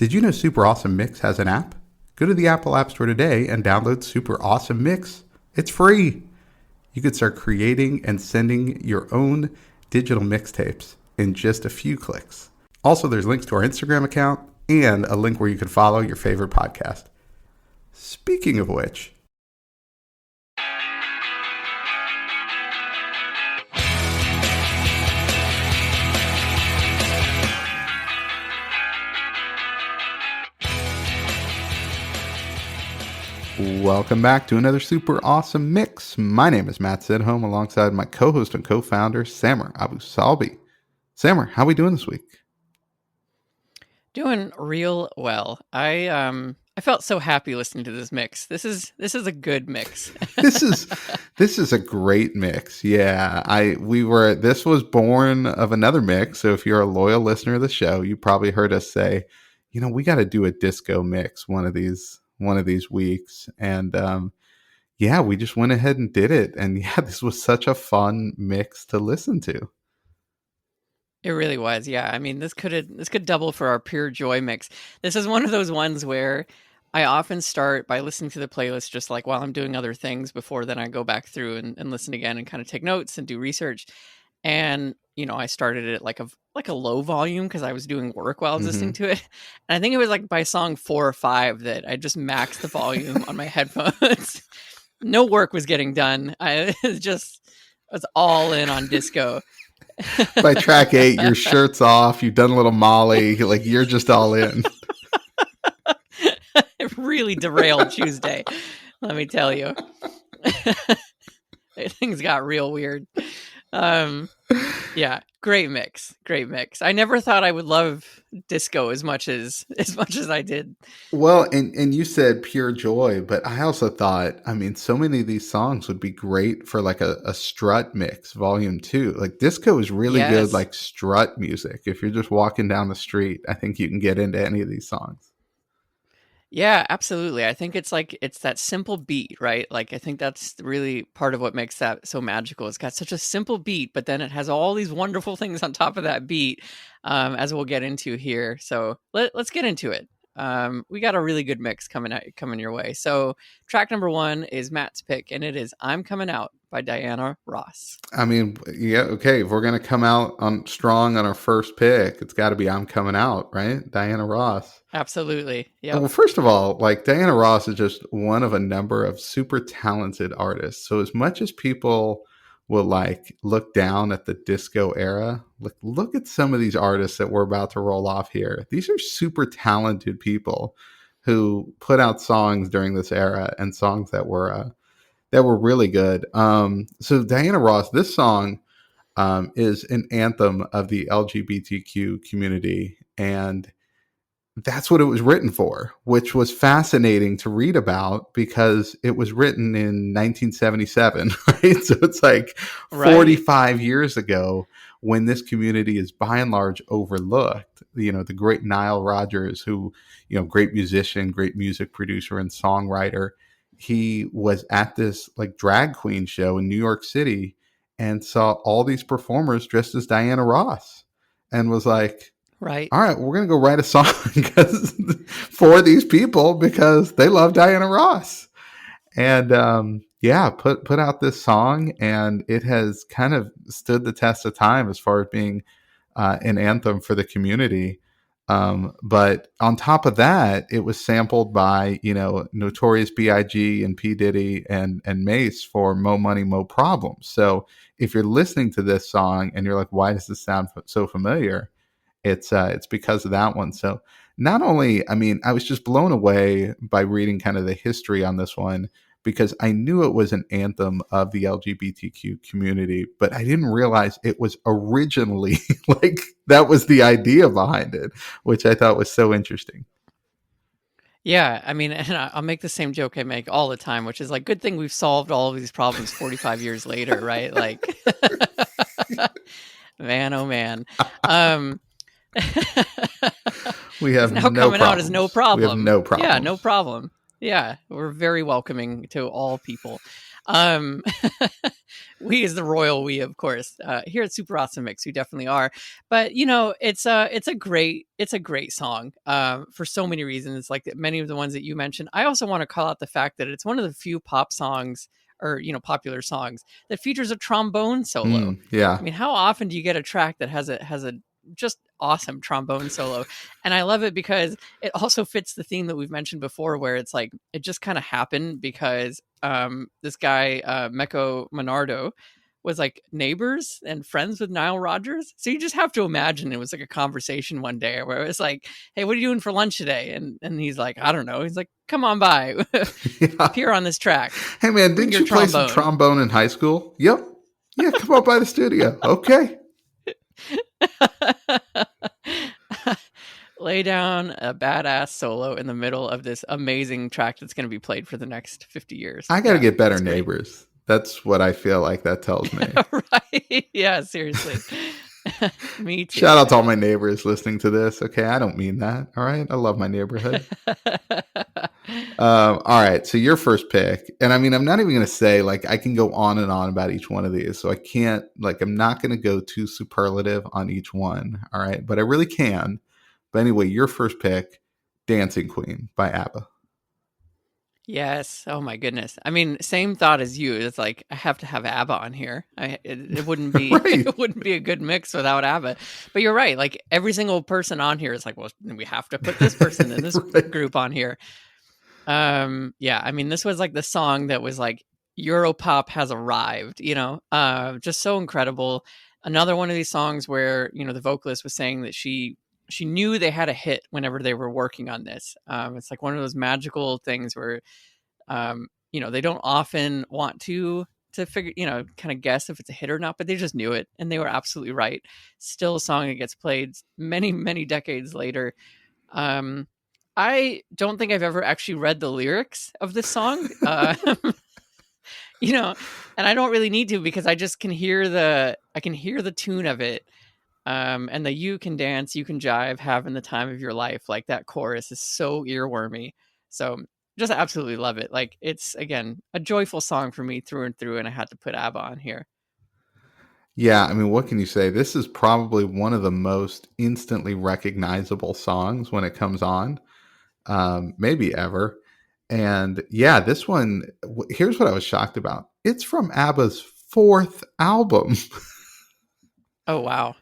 Did you know Super Awesome Mix has an app? Go to the Apple App Store today and download Super Awesome Mix. It's free. You could start creating and sending your own digital mixtapes in just a few clicks. Also, there's links to our Instagram account and a link where you can follow your favorite podcast. Speaking of which, welcome back to another super awesome mix. My name is Matt Sidholm alongside my co-host and co-founder, Samer Abu Salbi. Samer, how are we doing this week? Doing real well. I felt so happy listening to this mix. This is a good mix. This is a great mix. Yeah. This was born of another mix. So if you're a loyal listener of the show, you probably heard us say, we got to do a disco mix one of these weeks. And we just went ahead and did it. And this was such a fun mix to listen to. It really was. Yeah. I mean, this could double for our pure joy mix. This is one of those ones where I often start by listening to the playlist just like while I'm doing other things before then I go back through and listen again and kind of take notes and do research. And, I started it like a low volume because I was doing work while I was listening to it. And I think it was like by song 4 or 5 that I just maxed the volume on my headphones. No work was getting done. I was all in on disco. By track 8, your shirt's off. You've done a little Molly. Like you're just all in. It really derailed Tuesday. Let me tell you, things got real weird. Great mix. I never thought I would love disco as much as I did. Well, and you said pure joy, but I also thought, so many of these songs would be great for like a strut mix, volume 2. Like disco is really good, like strut music. If you're just walking down the street, I think you can get into any of these songs. Yeah, absolutely. I think it's that simple beat, right? Like, I think that's really part of what makes that so magical. It's got such a simple beat, but then it has all these wonderful things on top of that beat, as we'll get into here. So let's get into it. We got a really good mix coming your way. So track number 1 is Matt's pick, and it is "I'm Coming Out" by Diana Ross. Okay. If we're gonna come out on strong on our first pick, it's got to be "I'm Coming Out," right? Diana Ross. Absolutely. Yeah. Well, first of all, like Diana Ross is just one of a number of super talented artists. So as much as people will like look down at the disco era, look at some of these artists that we're about to roll off here. These are super talented people who put out songs during this era and songs that were really good. So Diana Ross, this song is an anthem of the LGBTQ community, and that's what it was written for, which was fascinating to read about because it was written in 1977, right? So it's like 45 years ago when this community is by and large overlooked. The great Nile Rodgers, who, great musician, great music producer and songwriter, he was at this like drag queen show in New York City and saw all these performers dressed as Diana Ross and was like, right. All right, we're going to go write a song for these people because they love Diana Ross. And put out this song, and it has kind of stood the test of time as far as being an anthem for the community. But on top of that, it was sampled by, Notorious B.I.G. and P. Diddy and Mace for Mo Money, Mo Problems. So if you're listening to this song and you're like, why does this sound so familiar? It's because of that one. So not only, I was just blown away by reading kind of the history on this one because I knew it was an anthem of the LGBTQ community, but I didn't realize it was originally like that was the idea behind it, which I thought was so interesting. Yeah, and I'll make the same joke I make all the time, which is like, good thing we've solved all of these problems 45 years later, right? Like, man, oh man. We have now no coming problems. Out is no problem. We have no problem. Yeah, no problem. Yeah, we're very welcoming to all people. Um, we is the royal we, of course. Here at Super Awesome Mix, we definitely are. But you know, it's a great song for so many reasons. Like many of the ones that you mentioned. I also want to call out the fact that it's one of the few pop songs or popular songs that features a trombone solo. I Yeah. mean, how often do you get a track that has a just awesome trombone solo? And I love it because it also fits the theme that we've mentioned before, where it's like it just kind of happened because this guy Meko Monardo was like neighbors and friends with Nile Rodgers. So you just have to imagine it was like a conversation one day where it was like, "Hey, what are you doing for lunch today?" And he's like, "I don't know." He's like, "Come on by, Yeah. appear on this track, Hey man, bring didn't your you play some trombone." trombone in high school? Yep. Yeah, come on by the studio. Okay. Lay down a badass solo in the middle of this amazing track that's going to be played for the next 50 years. I got to Yeah, get better it's great. neighbors. That's what I feel like that tells me. Right? Yeah, seriously. Me Shout too. out to all my neighbors listening to this. Okay, I don't mean that. All right, I love my neighborhood. All right, so your first pick, and I mean, I'm not even going to say like I can go on and on about each one of these, so I can't like I'm not going to go too superlative on each one. All right, but I really can. But anyway, your first pick, "Dancing Queen" by ABBA. Yes. Oh my goodness. I mean, same thought as you. It's like I have to have ABBA on here. It wouldn't be Right, it wouldn't be a good mix without ABBA. But you're right. Like every single person on here is like, well, we have to put this person in this right. group on here. Yeah. I mean, this was like the song that was like Europop has arrived. Just so incredible. Another one of these songs where the vocalist was saying that she knew they had a hit whenever they were working on this. It's like one of those magical things where they don't often want to figure, kind of guess if it's a hit or not, but they just knew it and they were absolutely right. Still a song that gets played many, many decades later. Um, I don't think I've ever actually read the lyrics of this song. You know, and I don't really need to because I just can hear the tune of it. And the "you can dance, you can jive, having the time of your life," like that chorus is so earwormy. So just absolutely love it. Like it's again a joyful song for me through and through, and I had to put ABBA on here. Yeah, I mean, what can you say? This is probably one of the most instantly recognizable songs when it comes on, maybe ever. And yeah, this one, here's what I was shocked about. It's from ABBA's fourth album. Oh wow.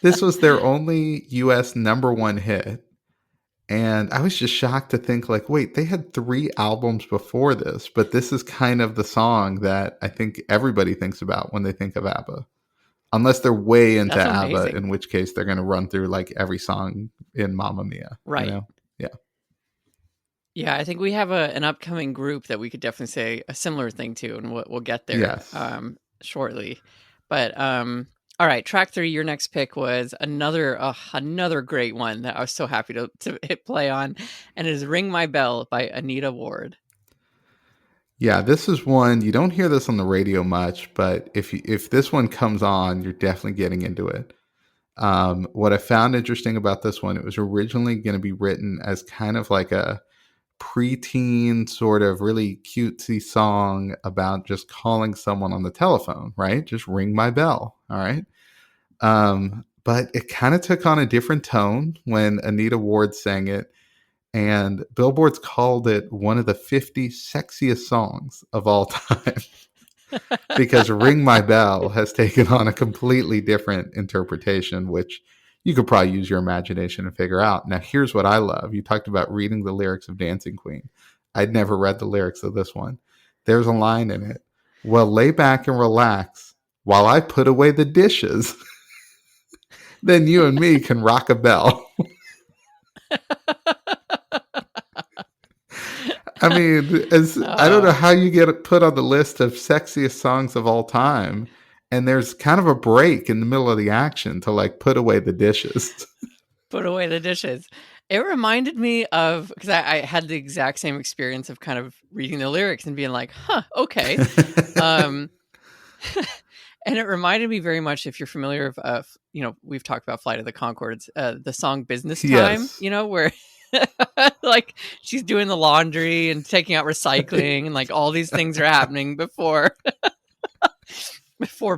This was their only US number one hit. And I was just shocked to think, like, wait, they had three albums before this, but this is kind of the song that I think everybody thinks about when they think of ABBA. Unless they're way into That's ABBA, amazing. in which case they're going to run through like every song in Mamma Mia, you Right. know? Yeah. Yeah, I think we have an upcoming group that we could definitely say a similar thing to, and we'll get there Yes. shortly. But all right, track 3. Your next pick was another great one that I was so happy to hit play on, and it is "Ring My Bell" by Anita Ward. Yeah, this is one you don't hear this on the radio much, but if this one comes on, you're definitely getting into it. What I found interesting about this one, it was originally going to be written as kind of like a preteen sort of really cutesy song about just calling someone on the telephone, right? Just ring my bell. All right. But it kind of took on a different tone when Anita Ward sang it, and Billboard's called it one of the 50 sexiest songs of all time because Ring My Bell has taken on a completely different interpretation, which you could probably use your imagination and figure out. Now, here's what I love. You talked about reading the lyrics of Dancing Queen. I'd never read the lyrics of this one. There's a line in it. Well, lay back and relax while I put away the dishes. Then you and me can rock a bell. I mean, I don't know Oh, how you get put on the list of sexiest songs of all time, and there's kind of a break in the middle of the action to like put away the dishes. put away the dishes. It reminded me of because I had the exact same experience of kind of reading the lyrics and being like, "Huh, okay." Um, and it reminded me very much, if you're familiar with, we've talked about Flight of the Concords, the song "Business Time," Yes. where Like she's doing the laundry and taking out recycling, and like all these things are happening before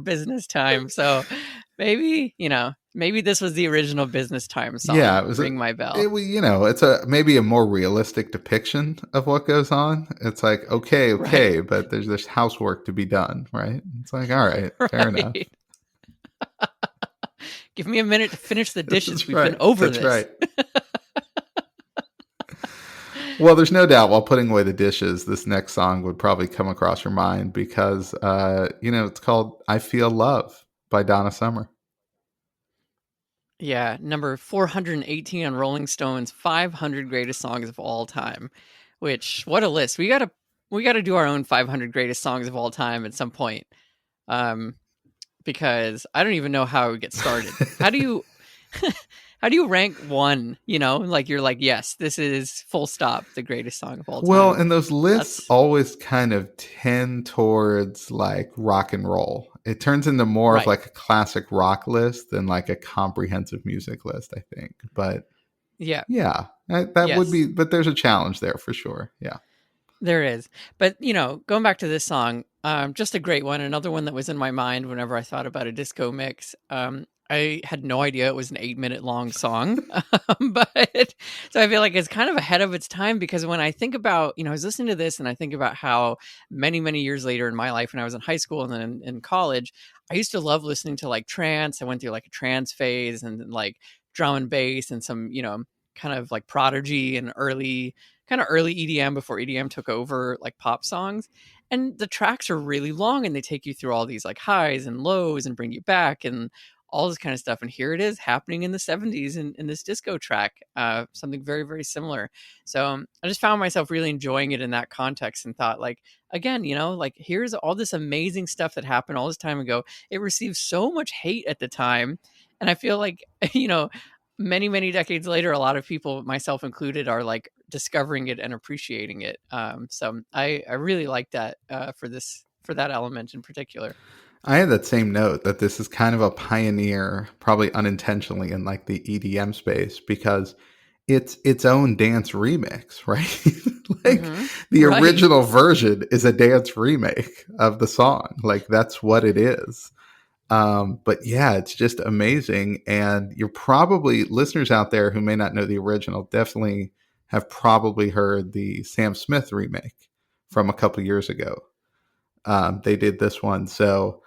business time. So maybe, maybe this was the original business time Yeah, song. Ring my bell. it's a maybe a more realistic depiction of what goes on. It's like, okay, Right. okay, but there's this housework to be done, right? It's like, all right, fair enough. Right. Give me a minute to finish the dishes. That's We've been right. over That's this. right. Well, there's no doubt while putting away the dishes, this next song would probably come across your mind because, it's called I Feel Love by Donna Summer. Yeah, number 418 on Rolling Stone's 500 greatest songs of all time. Which, what a list. We got to do our own 500 greatest songs of all time at some point. Because I don't even know how I would get started. How do you how do you rank one, like you're like, yes, this is full stop the greatest song of all Well, time. and those lists That's always kind of tend towards like rock and roll. It turns into more of right. like a classic rock list than like a comprehensive music list, I think. But Yeah. yeah, that would Yes. be, but there's a challenge there for sure. Yeah. There is. But, going back to this song, just a great one. Another one that was in my mind whenever I thought about a disco mix. I had no idea it was an 8-minute long song. But so I feel like it's kind of ahead of its time because when I think about, I was listening to this and I think about how many, many years later in my life when I was in high school and then in college, I used to love listening to like trance. I went through like a trance phase and then like drum and bass and some, kind of like Prodigy and early EDM before EDM took over like pop songs. And the tracks are really long and they take you through all these like highs and lows and bring you back and all this kind of stuff. And here it is happening in the 70s in this disco track, something very, very similar. So I just found myself really enjoying it in that context and thought like, again, like here's all this amazing stuff that happened all this time ago. It received so much hate at the time. And I feel like, many, many decades later, a lot of people, myself included, are like discovering it and appreciating it. So I really like that for that element in particular. I had that same note that this is kind of a pioneer, probably unintentionally, in like the EDM space because it's its own dance remix, right? Like Mm-hmm. the Right. original version is a dance remake of the song. Like that's what it is. But yeah, it's just amazing. And you're probably listeners out there who may not know the original definitely have probably heard the Sam Smith remake from a couple years ago. They did this one. So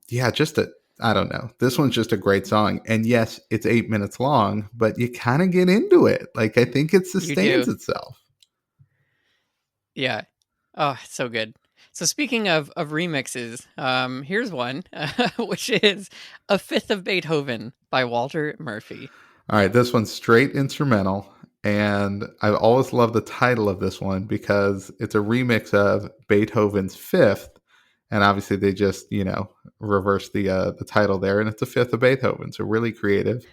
yeah, I don't know. This one's just a great song. And yes, it's 8 minutes long, but you kind of get into it. Like I think it You sustains do. itself. Yeah. Oh, it's so good. So speaking of remixes, here's one, which is A Fifth of Beethoven by Walter Murphy. All right, this one's straight instrumental. And I've always loved the title of this one because it's a remix of Beethoven's Fifth. And obviously they just, reversed the title there. And it's a fifth of Beethoven. So really creative.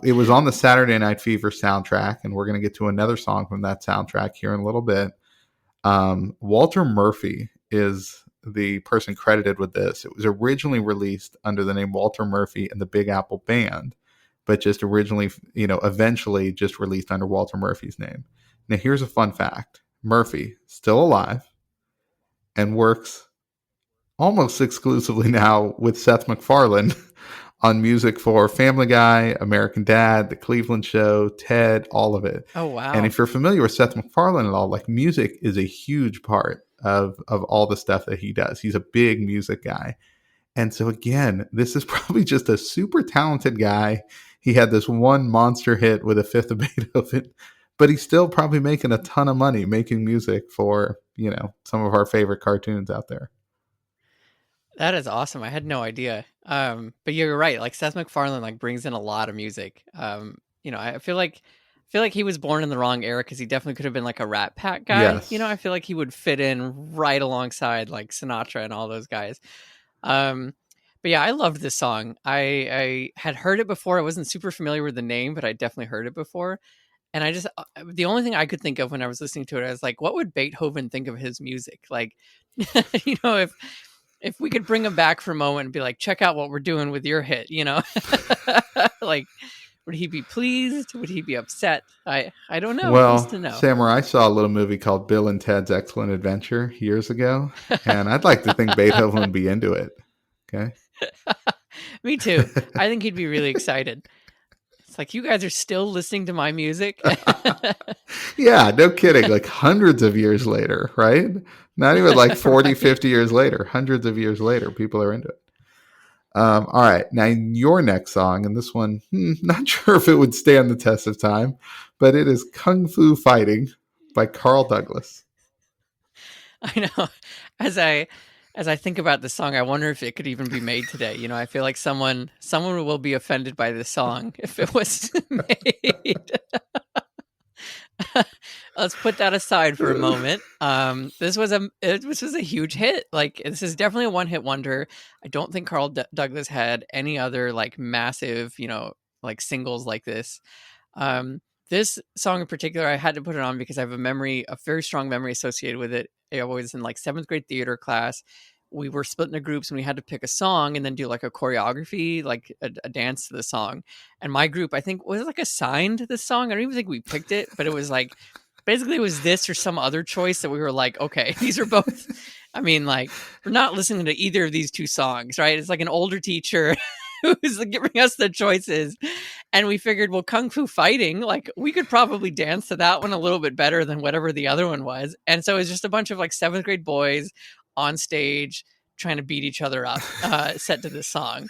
It was on the Saturday Night Fever soundtrack. And we're going to get to another song from that soundtrack here in a little bit. Walter Murphy is the person credited with this. It was originally released under the name Walter Murphy and the Big Apple Band, but just originally, eventually just released under Walter Murphy's name. Now, here's a fun fact. Murphy, still alive, and works almost exclusively now with Seth MacFarlane on music for Family Guy, American Dad, The Cleveland Show, Ted, all of it. Oh, And wow. if you're familiar with Seth MacFarlane at all, like music is a huge part of all the stuff that he does. He's a big music guy. And so again, this is probably just a super talented guy. He had this one monster hit with a fifth of Beethoven, but he's still probably making a ton of money making music for, some of our favorite cartoons out there. That is awesome. I had no idea. But you're right. Like Seth MacFarlane like brings in a lot of music. I feel like he was born in the wrong era because he definitely could have been like a Rat Pack guy. I Yes. feel like he would fit in right alongside like Sinatra and all those guys. Um, but yeah, I loved this song. I had heard it before. I wasn't super familiar with the name, but I definitely heard it before. And I just the only thing I could think of when I was listening to it, I was like, what would Beethoven think of his music? Like, if we could bring him back for a moment and be like, check out what we're doing with your hit, like Would he be pleased? Would he be upset? I don't know. Who's Well, to know? Samurai, I saw a little movie called Bill and Ted's Excellent Adventure years ago, and I'd like to think Beethoven would be into it. Okay. Me too. I think he'd be really excited. It's like, you guys are still listening to my music. Yeah, no kidding. Like hundreds of years later, right? Not even like 40, Right. 50 years later. Hundreds of years later, people are into it. All right. Now, your next song, and this one, not sure if it would stand the test of time, but it is Kung Fu Fighting by Carl Douglas. I know. As I think about this song, I wonder if it could even be made today. I feel like someone will be offended by this song if it was made. Let's put that aside for a moment. This was a huge hit. Like, this is definitely a one-hit wonder. I don't think Carl Douglas had any other like massive, like singles like this. This song in particular, I had to put it on because I have a very strong memory associated with it. I was in like 7th grade theater class. We were split into groups and we had to pick a song and then do like a choreography, like a dance to the song. And my group, I think, was like assigned this song. I don't even think we picked it, but it was like, basically it was this or some other choice that we were like, okay, these are both, I mean, like, we're not listening to either of these two songs, right? It's like an older teacher who's giving us the choices. And we figured, well, Kung Fu Fighting, like, we could probably dance to that one a little bit better than whatever the other one was. And so it was just a bunch of like 7th grade boys on stage trying to beat each other up, set to this song.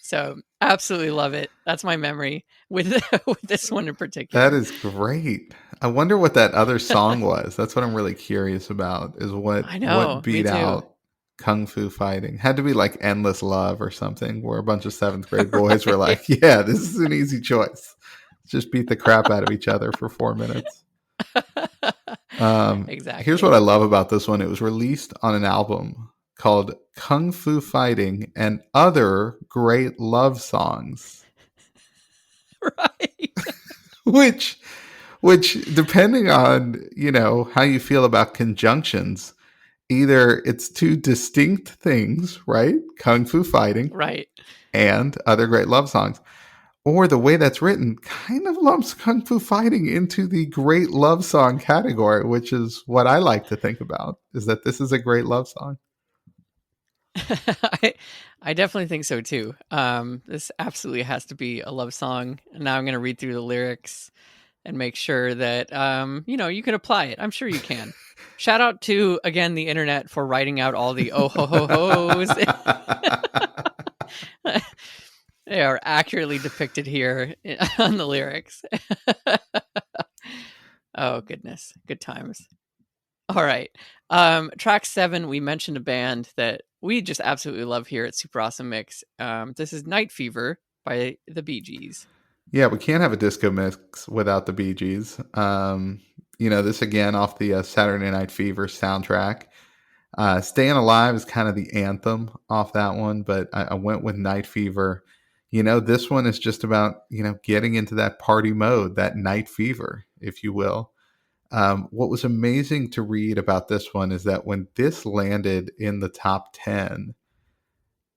So absolutely love it. That's my memory with this one in particular. That is great. I wonder what that other song was. That's what I'm really curious about, is I know, what me beat too. out Kung Fu Fighting. Had to be like Endless Love or something, where a bunch of 7th grade boys were Right. like, yeah, this is an easy choice. Just beat the crap out of each other for 4 minutes. Here's what Exactly. I love about this one. It was released on an album called Kung Fu Fighting and Other Great Love Songs, Right. which depending on, how you feel about conjunctions, either it's two distinct things, right? Kung Fu Fighting Right. and Other Great Love Songs. Or the way that's written kind of lumps Kung Fu Fighting into the great love song category, which is what I like to think about, is that this is a great love song. I, I definitely think so too. This absolutely has to be a love song. And now I'm going to read through the lyrics and make sure that, you can apply it. I'm sure you can. Shout out to, again, the internet for writing out all the oh ho ho ho's. They are accurately depicted here on the lyrics. Oh, goodness. Good times. All right. Track 7, we mentioned a band that we just absolutely love here at Super Awesome Mix. This is Night Fever by the Bee Gees. Yeah, we can't have a disco mix without the Bee Gees. This again off the Saturday Night Fever soundtrack. Staying Alive is kind of the anthem off that one, but I went with Night Fever. This one is just about, getting into that party mode, that night fever, if you will. What was amazing to read about this one is that when this landed in the top 10,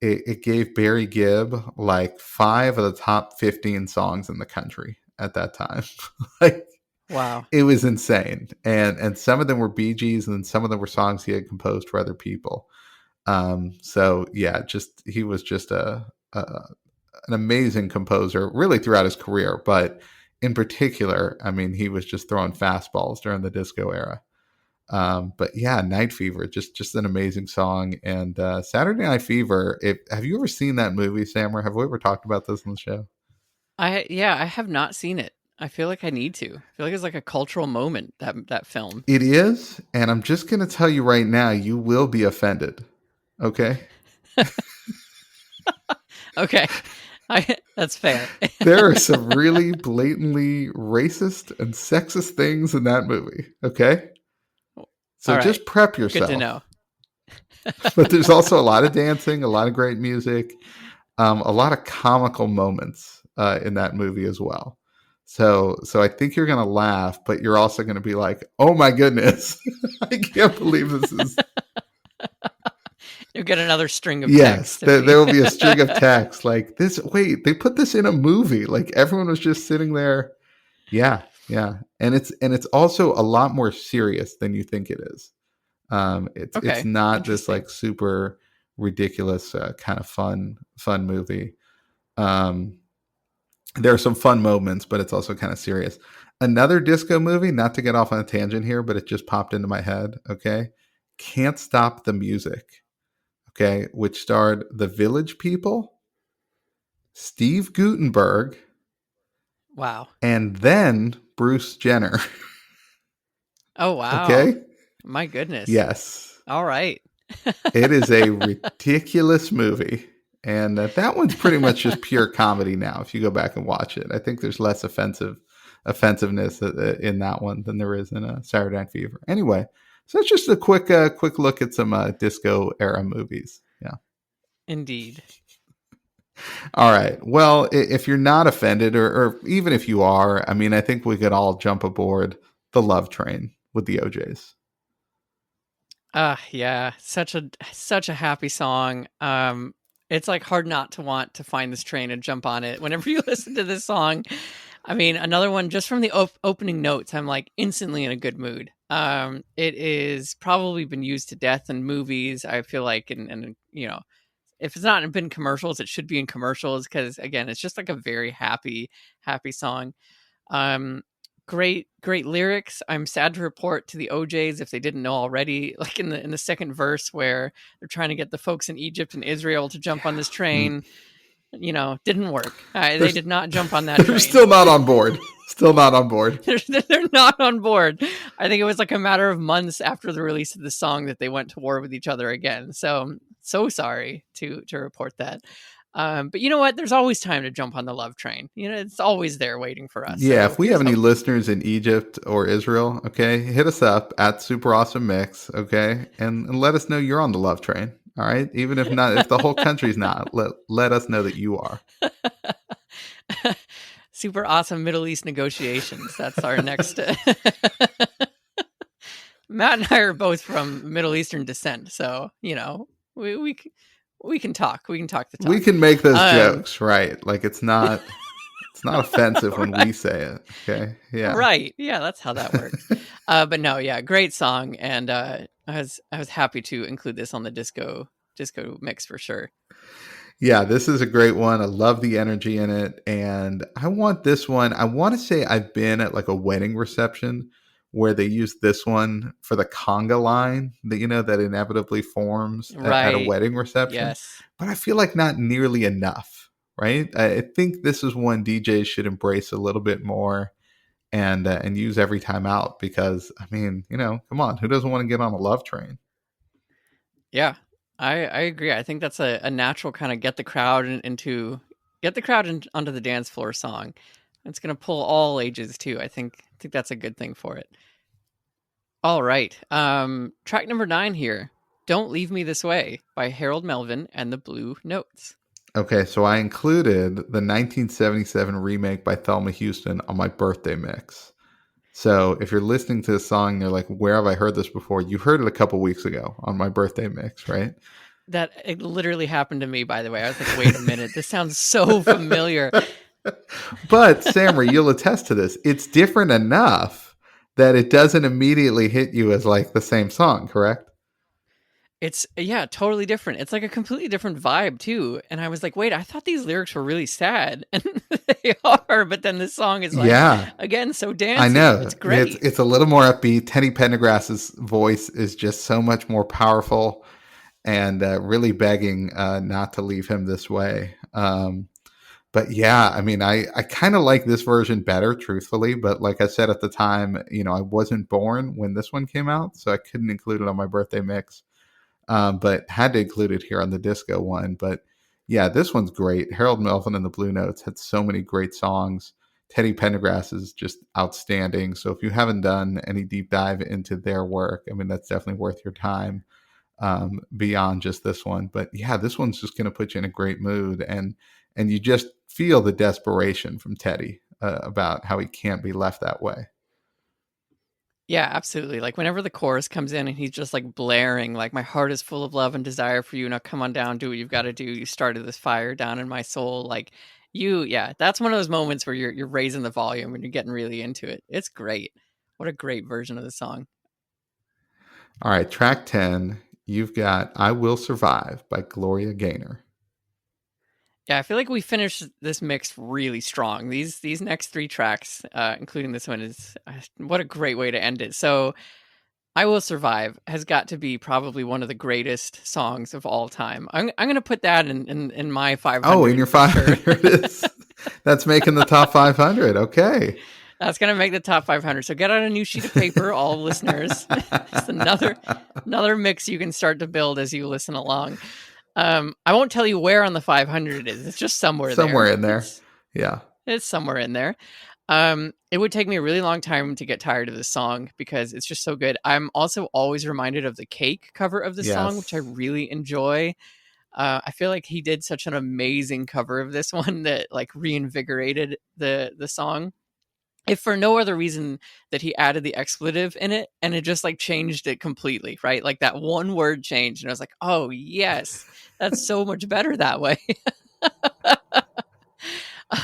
it gave Barry Gibb like 5 of the top 15 songs in the country at that time. Like, Wow. it was insane. And some of them were Bee Gees and some of them were songs he had composed for other people. So yeah, he was just an amazing composer really throughout his career, but in particular, I mean, he was just throwing fastballs during the disco era. But yeah, Night Fever, just an amazing song. And Saturday Night Fever, have you ever seen that movie, Sam, or have we ever talked about this on the show? I have not seen it. I feel like I need to. I feel like it's like a cultural moment, that film. It is, and I'm just going to tell you right now, you will be offended. Okay? Okay. That's fair. There are some really blatantly racist and sexist things in that movie. Okay? So All right. just prep Good to yourself. know. But there's also a lot of dancing, a lot of great music, a lot of comical moments in that movie as well. So I think you're going to laugh, but you're also going to be like, oh my goodness, I can't believe this is. You get another string of Yes, text to there be. will be a string of texts like this. Wait, they put this in a movie. Like everyone was just sitting there. Yeah, yeah, and it's also a lot more serious than you think it is. It's Okay, not this interesting. like super ridiculous kind of fun movie. Um, there are some fun moments, but it's also kind of serious. Another disco movie, not to get off on a tangent here, but it just popped into my head. Okay, Can't Stop the Music. Okay, which starred the Village People, Steve Guttenberg, Wow. and then Bruce Jenner. Oh, wow. Okay, My goodness. yes, All right. it is a ridiculous movie. And that one's pretty much just pure comedy now. If you go back and watch it, I think there's less offensiveness in that one than there is in Saturday Night Fever. Anyway, so that's just a quick look at some disco era movies. Yeah. Indeed. All right. Well, if you're not offended, or even if you are, I mean, I think we could all jump aboard the love train with the OJs. Yeah, such a happy song. It's like hard not to want to find this train and jump on it whenever you listen to this song. I mean, another one just from the opening notes, I'm like instantly in a good mood. It is probably been used to death in movies. I feel like, and if it's not been commercials, it should be in commercials because again, it's just like a very happy song. Um, great lyrics. I'm sad to report to the OJs if they didn't know already, like in the second verse where they're trying to get the folks in Egypt and Israel to jump on this Mm. train. Didn't work. They're, They did not jump on that they're train. still not on board. Still not on board. They're not on board. I think it was like a matter of months after the release of the song that they went to war with each other again. So sorry to report that. But you know what? There's always time to jump on the love train. It's always there waiting for us. Yeah, So if we have here's any hoping. listeners in Egypt or Israel, okay, hit us up at Super Awesome Mix, okay, and let us know you're on the love train. All right, even if not, if the whole country's not, let us know that you are. Super awesome Middle East negotiations. That's our next. Matt and I are both from Middle Eastern descent, so we can talk. We can talk the We talk. can make those Um, jokes, right? Like it's not offensive when we right, say it. Okay, yeah. right. Yeah, that's how that works. But no, yeah, great song, and I was happy to include this on the disco mix for sure. Yeah, this is a great one. I love the energy in it. And I want this one. I want to say I've been at like a wedding reception where they use this one for the conga line that that inevitably forms at a Right. wedding reception. Yes. But I feel like not nearly enough, right? I think this is one DJs should embrace a little bit more and use every time out because I mean, come on, who doesn't want to get on a love train? Yeah, I agree. I think that's a natural kind of get the crowd onto the dance floor song. It's gonna pull all ages too. I think that's a good thing for it. All right. Track number 9 here. Don't Leave Me This Way by Harold Melvin and the Blue Notes. Okay, so I included the 1977 remake by Thelma Houston on my birthday mix. So if you're listening to this song, you're like, where have I heard this before? You heard it a couple weeks ago on my birthday mix, right? That it literally happened to me, by the way. I was like, wait a minute, this sounds so familiar. But Samry, you'll attest to this. It's different enough that it doesn't immediately hit you as like the same song, correct? It's yeah, totally different. It's like a completely different vibe too. And I was like, wait, I thought these lyrics were really sad. And they are, but then this song is like Yeah, again so I dancey. know. It's It's great. it's a little more upbeat. Teddy Pendergrass's voice is just so much more powerful and really begging not to leave him this way. But yeah, I mean, I kind of like this version better, truthfully. But like I said at the time, I wasn't born when this one came out, so I couldn't include it on my birthday mix. But had to include it here on the disco one. But yeah, this one's great. Harold Melvin and the Blue Notes had so many great songs. Teddy Pendergrass is just outstanding. So if you haven't done any deep dive into their work, I mean, that's definitely worth your time beyond just this one. But yeah, this one's just going to put you in a great mood, and you just feel the desperation from Teddy about how he can't be left that way. Yeah, absolutely. Like whenever the chorus comes in and he's just like blaring, like my heart is full of love and desire for you. Now come on down, do what you've got to do. You started this fire down in my soul. Like yeah, that's one of those moments where you're raising the volume and you're getting really into it. It's great. What a great version of the song. All right, track 10, you've got I Will Survive by Gloria Gaynor. Yeah, I feel like we finished this mix really strong. These next three tracks, including this one, is what a great way to end it. So I Will Survive has got to be probably one of the greatest songs of all time. I'm going to put that in my Oh, in 500 your for sure. 500 is that's making the top 500. Okay. That's going to make the top 500. So get out a new sheet of paper, all listeners. It's another mix you can start to build as you listen along. I won't tell you where on the 500 it is. It's just somewhere Somewhere there. in there. Yeah. It's somewhere in there. It would take me a really long time to get tired of this song because it's just so good. I'm also always reminded of the Cake cover of the song, which I Yes. really enjoy. I feel like he did such an amazing cover of this one that like reinvigorated the song. If for no other reason that he added the expletive in it and it just like changed it completely, right? Like that one word changed, and I was like, oh yes, that's so much better that way.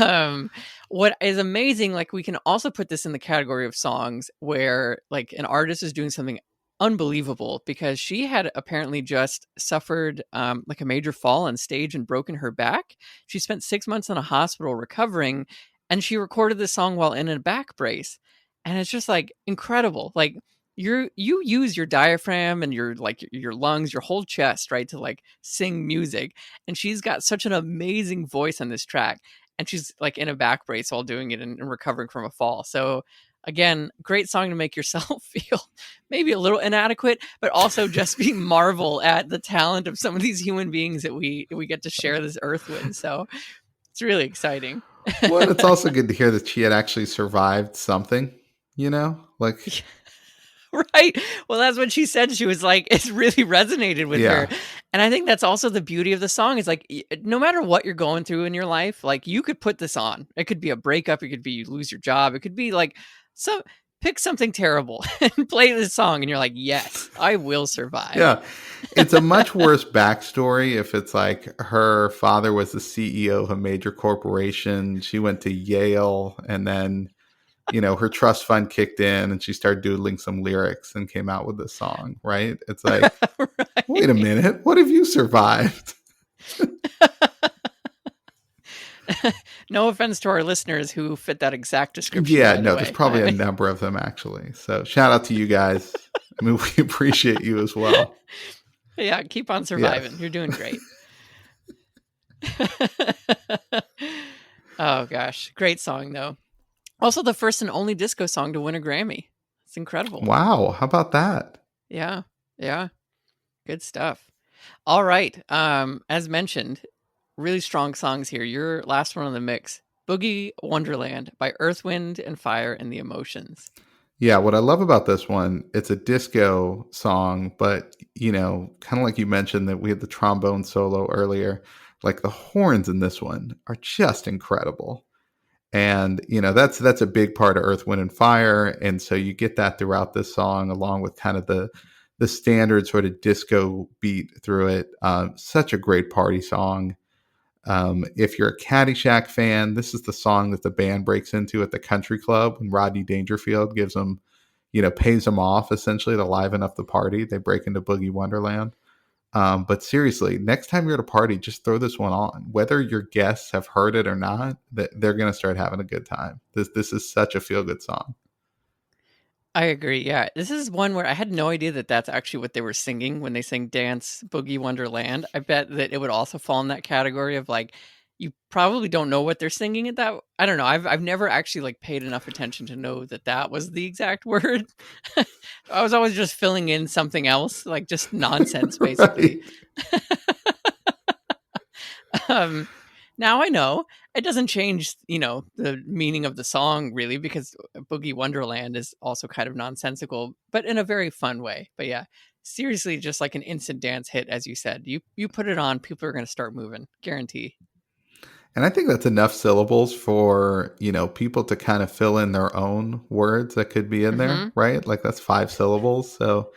um what is amazing, like we can also put this in the category of songs where like an artist is doing something unbelievable because she had apparently just suffered like a major fall on stage and broken her back. She spent 6 months in a hospital recovering, and she recorded this song while in a back brace, and it's just like incredible. Like you use your diaphragm and your like your lungs, your whole chest, right, to like sing music, and she's got such an amazing voice on this track, and she's like in a back brace while doing it and recovering from a fall. So again, great song to make yourself feel maybe a little inadequate, but also just be marvel at the talent of some of these human beings that we get to share this earth with. So it's really exciting. Well, and it's also good to hear that she had actually survived something, you know? Like, Right. Well, that's what she said. She was like, it's really resonated with her. yeah. And I think that's also the beauty of the song is like, no matter what you're going through in your life, like you could put this on. It could be a breakup. It could be you lose your job. It could be like some pick something terrible and play this song. And you're like, yes, I will survive. Yeah. It's a much worse backstory if it's like her father was the CEO of a major corporation. She went to Yale, and then, her trust fund kicked in and she started doodling some lyrics and came out with this song, right? It's like, wait a Right. minute, what have you survived? No offense to our listeners who fit that exact description, Yeah, by the no, there's way. probably a number of them actually. So shout out to you guys. I mean, we appreciate you as well. Yeah, keep on Yes. surviving. You're doing great. Oh gosh, great song though. Also the first and only disco song to win a Grammy. It's incredible. Wow. How about that? Yeah. Yeah. Good stuff. All right. As mentioned, really strong songs here. Your last one on the mix, Boogie Wonderland by Earth, Wind and Fire and the Emotions. Yeah, what I love about this one, it's a disco song, but kind of like you mentioned that we had the trombone solo earlier, like the horns in this one are just incredible. And that's a big part of Earth, Wind and Fire, and so you get that throughout this song along with kind of the standard sort of disco beat through it. Such a great party song. If you're a Caddyshack fan, this is the song that the band breaks into at the country club when Rodney Dangerfield gives them, pays them off essentially to liven up the party. They break into Boogie Wonderland. But seriously, next time you're at a party, just throw this one on. Whether your guests have heard it or not, they're going to start having a good time. This is such a feel good song. I agree. Yeah. This is one where I had no idea that that's actually what they were singing when they sing Dance Boogie Wonderland. I bet that it would also fall in that category of like, you probably don't know what they're singing at that. I don't know. I've never actually like paid enough attention to know that that was the exact word. I was always just filling in something else, like just nonsense, basically. Right. um, Now I know it doesn't change, the meaning of the song really, because Boogie Wonderland is also kind of nonsensical, but in a very fun way. But yeah, seriously, just like an instant dance hit, as you said. You put it on, people are going to start moving, guarantee. And I think that's enough syllables for, people to kind of fill in their own words that could be in there, Hmm. right? Like that's 5 syllables. So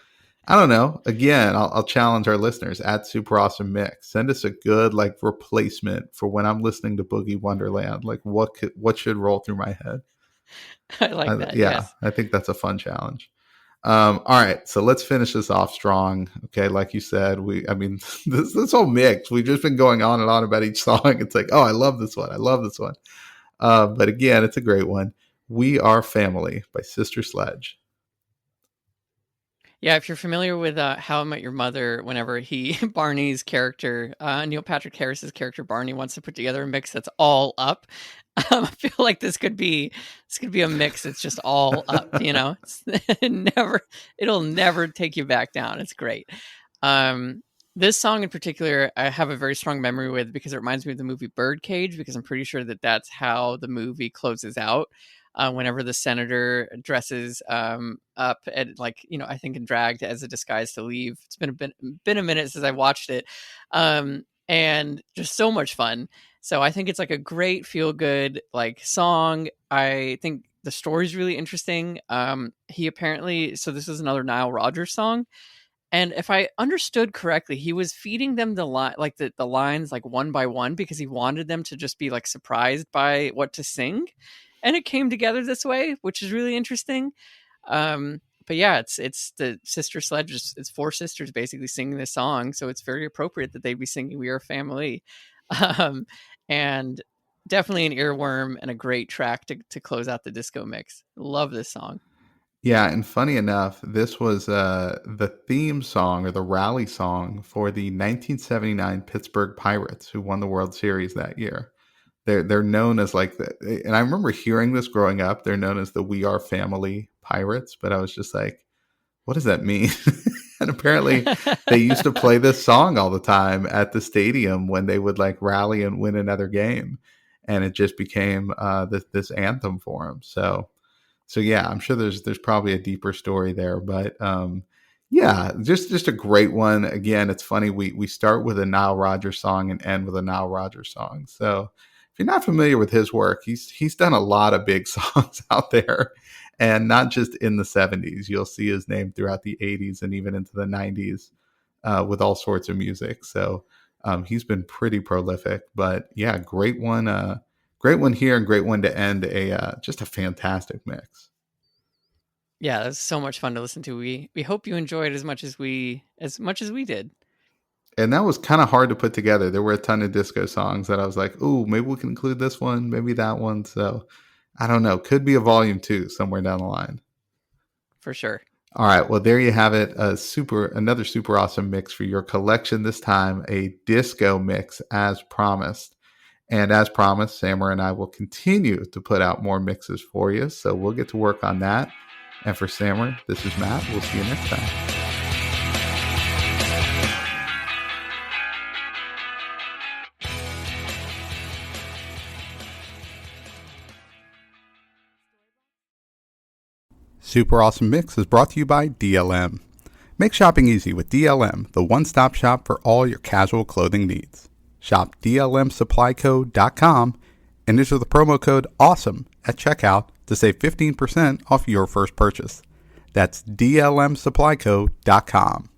I don't know. Again, I'll challenge our listeners at Super Awesome Mix. Send us a good like replacement for when I'm listening to Boogie Wonderland. Like what should roll through my head? I like that. Yeah, Yes. I think that's a fun challenge. All right, so let's finish this off strong. Okay, like you said, I mean, this whole mix, we've just been going on and on about each song. It's like, oh, I love this one. I love this one. But again, it's a great one. We Are Family by Sister Sledge. Yeah, if you're familiar with How I Met Your Mother, whenever Barney's character, Neil Patrick Harris's character Barney, wants to put together a mix that's all up, I feel like this could be a mix that's just all up. It'll never take you back down. It's great. Um, this song in particular, I have a very strong memory with because it reminds me of the movie Birdcage, because I'm pretty sure that that's how the movie closes out. Whenever the senator dresses up and I think in dragged as a disguise to leave. It's been a minute since I watched it, and just so much fun. So I think it's like a great feel good song. I think the story's really interesting. He apparently, so this is another Nile Rodgers song. And if I understood correctly, he was feeding them the lines like one by one because he wanted them to just be like surprised by what to sing, and it came together this way, which is really interesting. But yeah, it's the Sister Sledge. It's four sisters basically singing this song, so it's very appropriate that they'd be singing "We Are Family," um, and definitely an earworm and a great track to close out the disco mix. Love this song. Yeah, and funny enough, this was the theme song or the rally song for the 1979 Pittsburgh Pirates, who won the World Series that year. They're known as like and I remember hearing this growing up. They're known as the We Are Family Pirates, but I was just like, what does that mean? And apparently, they used to play this song all the time at the stadium when they would like rally and win another game, and it just became this anthem for them. So yeah, I'm sure there's probably a deeper story there, but yeah, just a great one. Again, it's funny we start with a Nile Rodgers song and end with a Nile Rodgers song. So if you're not familiar with his work, he's done a lot of big songs out there, and not just in the 70s. You'll see his name throughout the 80s and even into the 90s with all sorts of music. So he's been pretty prolific. But yeah, great one. Great one here and great one to end a just a fantastic mix. Yeah, that's so much fun to listen to. We hope you enjoyed as much as we did. And that was kind of hard to put together. There were a ton of disco songs that I was like, "Ooh, maybe we can include this one, maybe that one." So I don't know. Could be a volume 2 somewhere down the line. For sure. All right. Well, there you have it. Another super awesome mix for your collection. This time, a disco mix as promised. And as promised, Sammer and I will continue to put out more mixes for you. So we'll get to work on that. And for Sammer, this is Matt. We'll see you next time. Super Awesome Mix is brought to you by DLM. Make shopping easy with DLM, the one-stop shop for all your casual clothing needs. Shop dlmsupplyco.com and enter the promo code AWESOME at checkout to save 15% off your first purchase. That's dlmsupplyco.com.